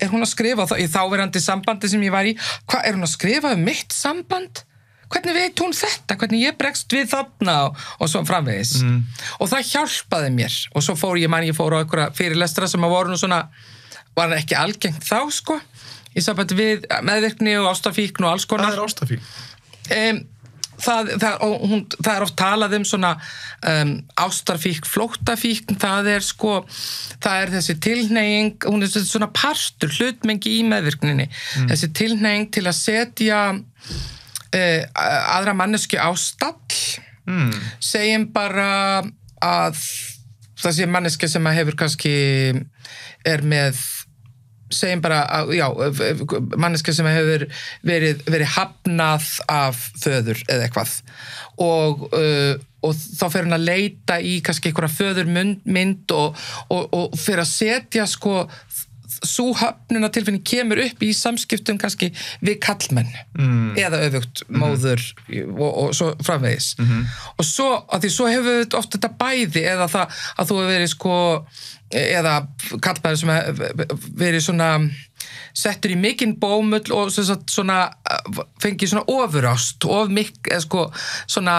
er hún að skrifa í þáverandi sambandi sem ég var í, hvað er hún að skrifa mitt samband? Hvernig veit hún þetta? Hvernig ég bregst við þarna og svo framvegis og það hjálpaði mér og svo fór ég á einhverja fyrirlestra sem að voru nú svona var ekki algengt þá sko í sambandi við meðvirkni og ástarfíkn og alls konar. Hvað er ástarfíkn? Það er oft talað svona ástarfíkn, flóttafíkn, það er þessi tilhneiging, hún er svona partur, hlutmengi í meðvirkninni, þessi tilhneiging til að setja aðra mannesku á stall, segjum bara að það sé manneska sem að hefur kannski er með segjum bara að, manneska sem hefur verið hafnað af föður eða eitthvað og þá fer hún að leita í kannski einhverja föðurmynd og fer að setja sko sú hafnunartilfinning kemur upp í samskiptum kannski við kallmenn eða öfugt móður og svo framvegis og svo, að því svo hefur við oft þetta bæði eða það að þú hefur verið sko eða kallmenn sem verið svona settur í mikinn bómull og svona fengið svona ofurást eða sko svona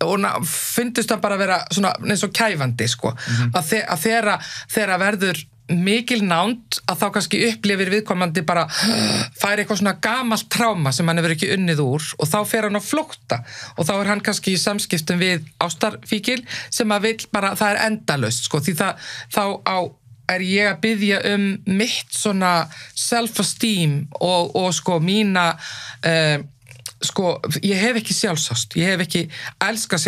og fyndist það bara vera svona eins og kæfandi sko að þegar verður mikil nánd að þá kannski upplifir viðkomandi bara fær eitthvað svona gamalt tráma sem hann hefur ekki unnið úr og þá fer hann á flótta og þá er hann kannski í samskiptum við ástarfíkil sem að vill bara, það er endalaust sko, því þá er ég að biðja mitt svona self-esteem og sko mína sko, ég hef ekki sjálfsást, ég hef ekki elskað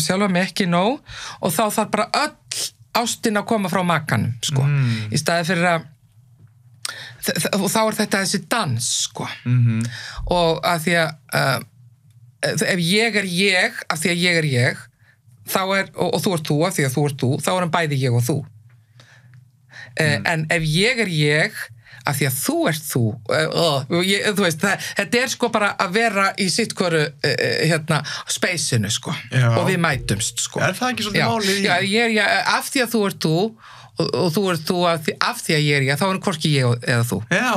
sjálfa mig ekki nóg og þá þarf bara öll ástin að koma frá makanum sko, í staði fyrir að og þá er þetta þessi dans sko og að því að ef ég er ég af því að ég er ég þá er, og þú ert þú af því að þú ert þú þá er hann bæði ég og þú en ef ég er ég af því að þú ert þú þú veist, þetta er sko bara að vera í sitt hverju spacinu sko og við mætumst sko. Er það ekki svolítið málið í? Já, ég er af því að þú ert þú og þú ert þú af því að ég er ég, þá er hvorki ég eða þú. Já.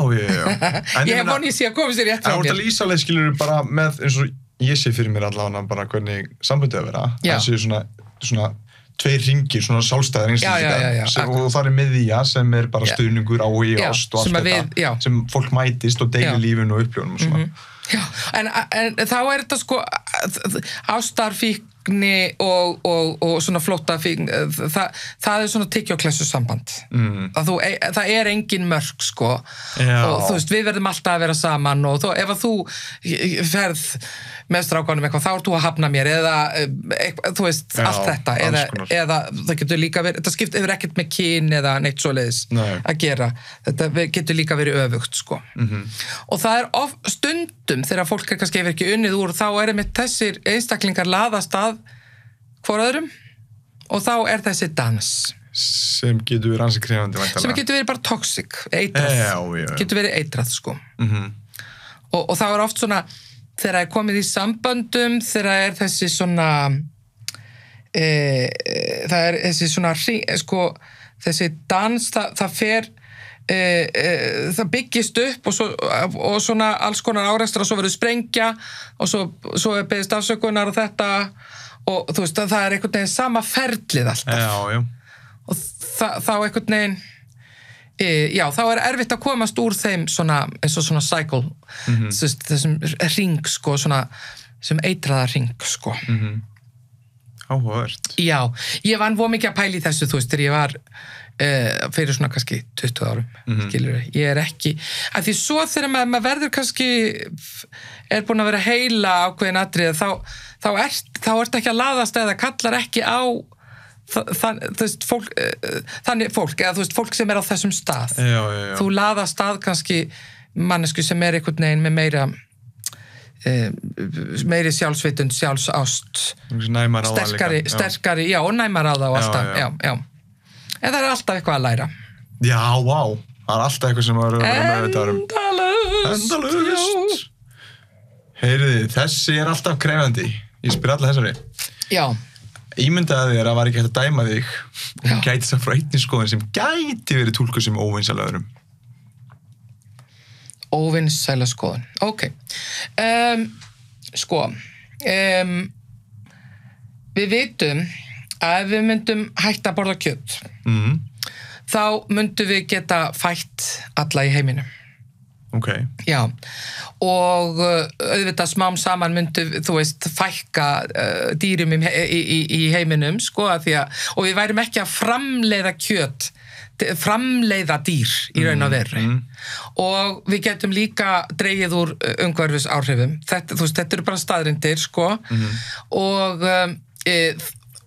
Ég hef vonið sér að koma sér rétt frá mér. Það er að lýsa leið skilur bara með eins og ég sé fyrir mér allavega bara hvernig sambundið að vera. Það séu svona tveir hringir, svona sjálfstæðar einstaklingar og það er miðja sem er bara stuðningur á í ást og allt þetta sem fólk mætist og deilir lífinu og uppljónum og svona. Já, en þá er þetta sko ástarfíkni og svona flóttafíkni það er svona tyggjóklessu samband það er engin mörk sko og þú veist, við verðum alltaf að vera saman og ef að þú ferð með strákanum eitthvað, þá ert þú að hafna mér eða, þú veist, allt þetta eða það getur líka verið þetta skiptir ekkert með kyn eða neitt svoleiðis að gera, þetta getur líka verið öfugt sko og það er stundum þegar fólk kannski hefur ekki unnið úr, þá er með þessir einstaklingar laðast að hvor öðrum og þá er þessi dans sem getur verið ansi krefandi væntanlega. Sem getur verið bara toxic, eitrað. Já. Getur verið eitrað, sko. Mhm. Og það er oft svona, þegar það er komið í samböndum, þegar það er þessi svona, það er þessi svona, sko, þessi dans, það fer, það byggist upp og svona alls konar árekstra og svo verður sprengja og svo er beðist afsökunar og þetta og þú veist að það er einhvern veginn sama ferlið alltaf Já. og þá einhvern veginn já, þá er erfitt að komast úr þeim svona, eins og svona cycle þessum hring sko, svona sem eitraða hring sko Áhugavert. Já, ég var mikið að pæla í þessu þú veist, þegar ég var fyrir svona kannski 20 árum skilur ég er ekki, af því svo þegar maður verður kannski er búin að vera heila ákveðin atriði þá ert ekki að laðast eða kallar ekki á þannig fólk eða þú veist, fólk sem er á þessum stað Já. þú laðast að kannski mannesku sem er einhvern veginn með meiri sjálfsvitund, sjálfsást sterkari, já, og næmar á það og alltaf, já. En það er alltaf eitthvað að læra. Já, vá. Það er alltaf eitthvað sem maður verður að meðvitað Endalaust. Heyriði, þessi er alltaf krefandi. Ég spyr alla þessari. Já. Ímyndaði þér að var ekki hægt að dæma þig og gæti það frá einni skoðun sem gæti verið túlkuð sem óvinsæl öðrum. Óvinsæla skoðun. Ok. Við vitum að ef við myndum hætta að borða kjöt þá myndum við geta fætt alla í heiminum. Ok. Já, og auðvitað smám saman myndum, þú veist, fækka dýrum í heiminum, sko, og við værum ekki að framleiða dýr í raun og veru. Og við getum líka dregið úr umhverfisáhrifum. Þetta eru bara staðreyndir, sko, og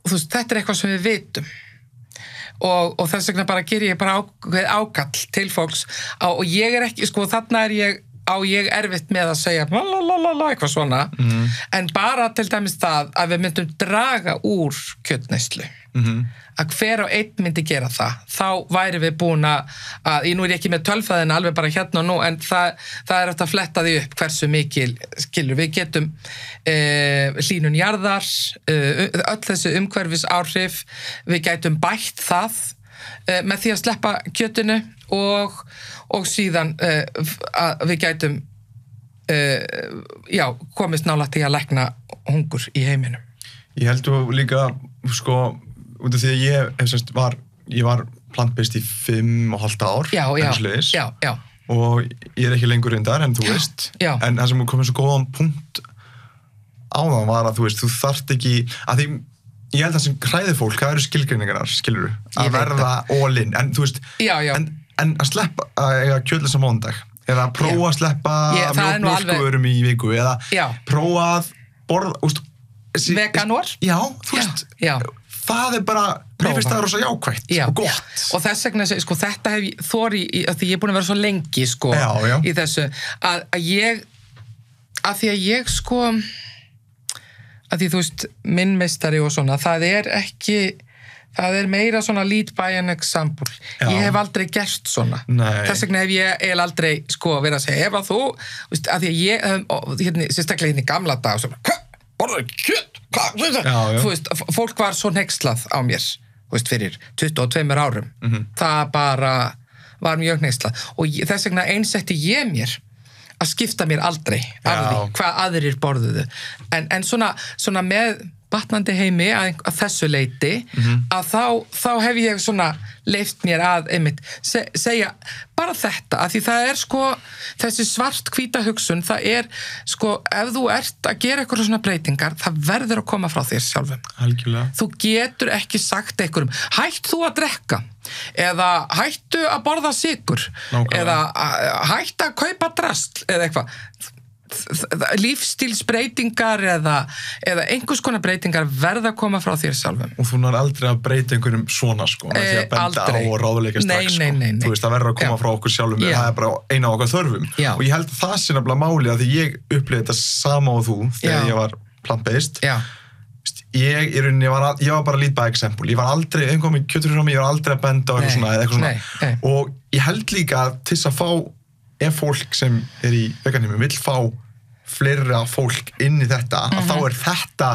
þú veist, þetta er eitthvað sem við vitum og þess vegna bara ger ég bara ákall til fólks og ég er ekki, sko, þarna er ég erfitt með að segja eitthvað svona en bara til dæmis það að við myndum draga úr kjötneyslu að hver og einn myndi gera það þá væri við búin að nú er ég ekki með tölfræðina alveg bara hérna og nú en það er eftir að fletta því upp hversu mikil skilur við getum hlýnun jarðar öll þessi umhverfisáhrif við gætum bætt það með því að sleppa kjötinu og síðan að við gætum komist nálægt til að lækna hungur í heiminum. Ég held þú líka, sko, út af því að ég var plant-based í 5,5 ár. Já. Og ég er ekki lengur reyndar en þú veist. Já. En það sem komið svo góðan punkt á það var að þú veist, þú þarft ekki, að því ég held að sem hræðir fólk, það eru skilgreiningar, skilurðu, að verða all-in, en þú veist, en að sleppa að eiga kjötlausa mánudag, eða prófa að sleppa mjólkurvörum í viku, eða prófa að borða, úst, veganor? Já, þú veist, það er bara, mér finnst það rosa jákvætt og gott. Og þess vegna, sko, þetta hef ég þori, því ég er búin að vera svo lengi, sko, í þessu, að því að ég, sko, að því þú veist, minn meistari og svona, það er meira svona lead by an example. Ég hef aldrei gert svona. Þess vegna hef ég aldrei, sko, verið að segja, ef að þú, veist, að því að ég, sérstaklega hérna í gamla dag, borðar ekki kjöt, þú veist, fólk var svo hneykslað á mér, þú veist, fyrir 22 árum. Það bara var mjög hneykslað. Og þess vegna einsetti ég mér að skipta mér aldrei af því hvað aðrir borðuðu. En svona með batnandi heimi að þessu leyti að þá hef ég svona leyft mér að einmitt segja bara þetta, að því það er sko þessi svart-hvíta hugsun, það er sko, ef þú ert að gera eitthvað svona breytingar, það verður að koma frá þér sjálfum. Algjörlega. Þú getur ekki sagt einhverjum, hætt þú að drekka eða hættu að borða sykur eða hættu að kaupa drasl eða eitthvað. Lífstílsbreytingar eða einhvers konar breytingar verða að koma frá þér sjálfum. Og þú nær aldrei að breyta einhverjum svona, sko, með því að benda á og ráðuleika strax, sko. Nei. Þú veist, það verður að koma frá okkur sjálfum, það er bara eina á okkar þörfum. Og ég held að það sé nefnilega máli að því ég upplifði þetta sama og þú þegar ég var plant-based. ég var bara lead by example. Ég var aldrei, einhvern veginn kjötur frá mig, ég var aldrei að benda á eitthvað svona. Og ég held líka til þess að fá, ef fólk sem í veganheimum vill fá fleira fólk inn í þetta, að þá þetta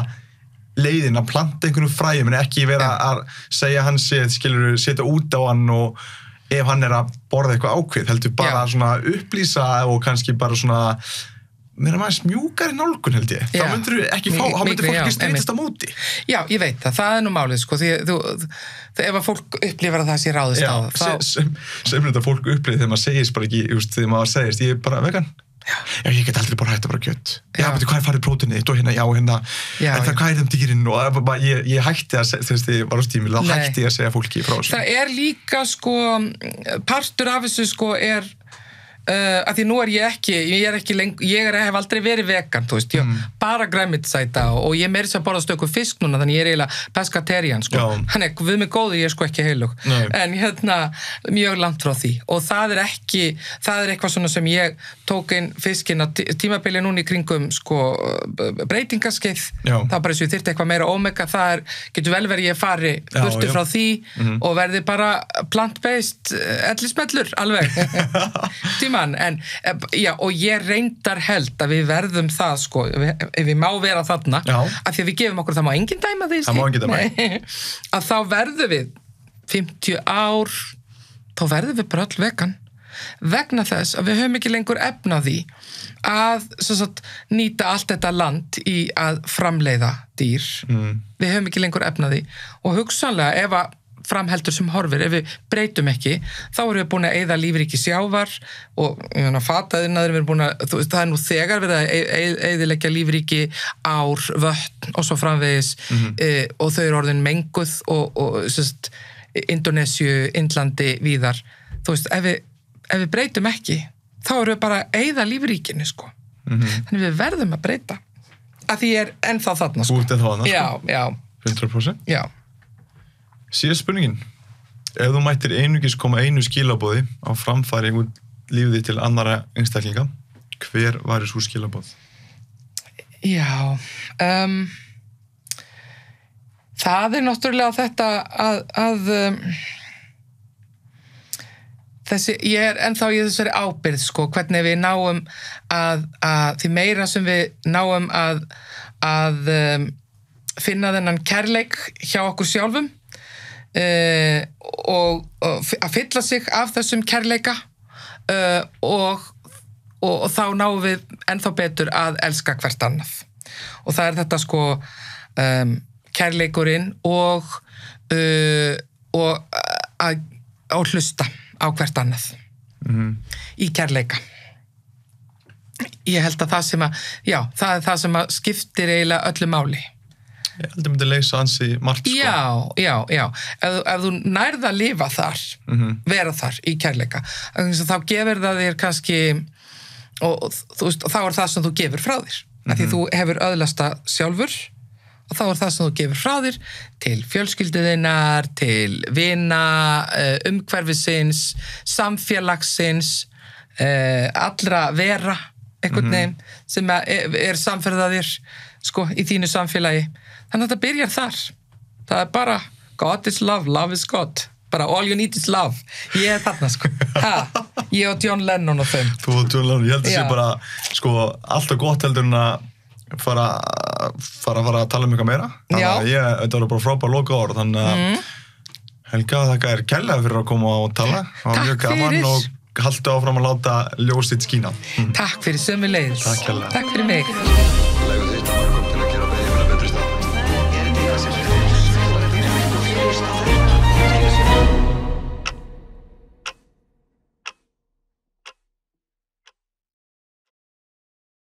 leiðin að planta einhvern fræjum, en ekki vera að segja hann setja út á hann og ef hann að borða eitthvað ákveð, heldur bara svona upplýsa og kannski bara svona mér maður mjúkari nálgun held ég. Þá myndir fólk ekki streytast á móti. Já, ég veit það er nú málið sko, því ef að fólk upplifir að það sé ráðist á það. Sem þetta fólk upplifir þegar maður segist bara ekki, þegar maður segist, ég bara vegan. Já, ég get aldrei bara hægt að bara kjött. Já, betur hvað farið prótínið þitt og hérna, hvað þeim dýrin og ég hætti að segja, þegar ég var á stímil, þá hætti ég að segja fólki frá þessu. Það líka sko, partur af þessu sko að því nú ég hef aldrei verið vegan, þú veist, bara grænmetisæta og ég meiri sem að borða stöku fisk núna, þannig ég eiginlega pescatarian, sko. Hann við mig góðu, ég sko ekki heilug. En mjög langt frá því. Og það eitthvað svona sem ég tók inn fiskinn á tímabili núna í kringum, sko, breytingaskeið. Það bara eins og ég þyrfti eitthvað meira omega, getur vel verið ég fari burtu frá því og verði bara plant-based ellismellur, alveg. En, og ég reyndar held að við verðum það, sko, ef við má vera þarna, að því að við gefum okkur, það má enginn dæma því, það má enginn dæma, að þá verðum við 50 ár, þá verðum við bara öll vegan, vegna þess að við höfum ekki lengur efna því að nýta allt þetta land í að framleiða dýr, við höfum ekki lengur efna því, og hugsanlega ef að framheldur sem horfir, ef við breytum ekki þá erum við búin að eyða lífríki sjávar og fataðinaður við erum búin að, það nú þegar verið að eyðileggja lífríki ár, vötn og svo framvegis og þau eru orðin menguð og Indonésiu, Indlandi, víðar þú veist, ef við breytum ekki þá erum við bara að eyða lífríkinu sko. Þannig við verðum að breyta að því ennþá þarna sko. Út en þarna sko? Já 100%? Já. Síðast spurningin, ef þú mættir einungis koma einu skilaboði á framfæri út lífið til annara einstaklinga, hver væri svo skilaboð? Já, það náttúrulega þetta að ég ennþá í þessari ábyrgð sko, hvernig við náum að því meira sem við náum að finna þennan kærleik hjá okkur sjálfum og að fylla sig af þessum kærleika og þá náum við ennþá betur að elska hvert annað og það þetta sko kærleikurinn og hlusta á hvert annað í kærleika ég held að það sem að skiptir eiginlega öllu máli. Ég held að myndi leysa ansi margt sko. Já. Ef þú nærð að lifa þar, vera þar í kærleika, þá gefur það þér kannski, og þá það sem þú gefur frá þér. Því þú hefur öðlast það sjálfur, og þá það sem þú gefur frá þér til fjölskylduðinnar, til vina, umhverfisins, samfélagsins, allra vera, einhvern veginn, sem samferðað þér, sko, í þínu samfélagi. Þannig að þetta byrjar þar. Það bara God is love, love is God. Bara all you need is love. Ég þarna, sko. Ég og John Lennon og þeim. Þú og John Lennon, ég held að sé bara, sko, alltaf gott heldur en að fara að tala eitthvað meira. Þannig að þetta var bara frábær lokaorð. Þannig að Helga, þakka kærlega fyrir að koma og tala. Það var mjög gaman og haltu áfram að láta ljósið skína. Takk fyrir sömuleiðis. Takk kærlega. Takk fyrir mig.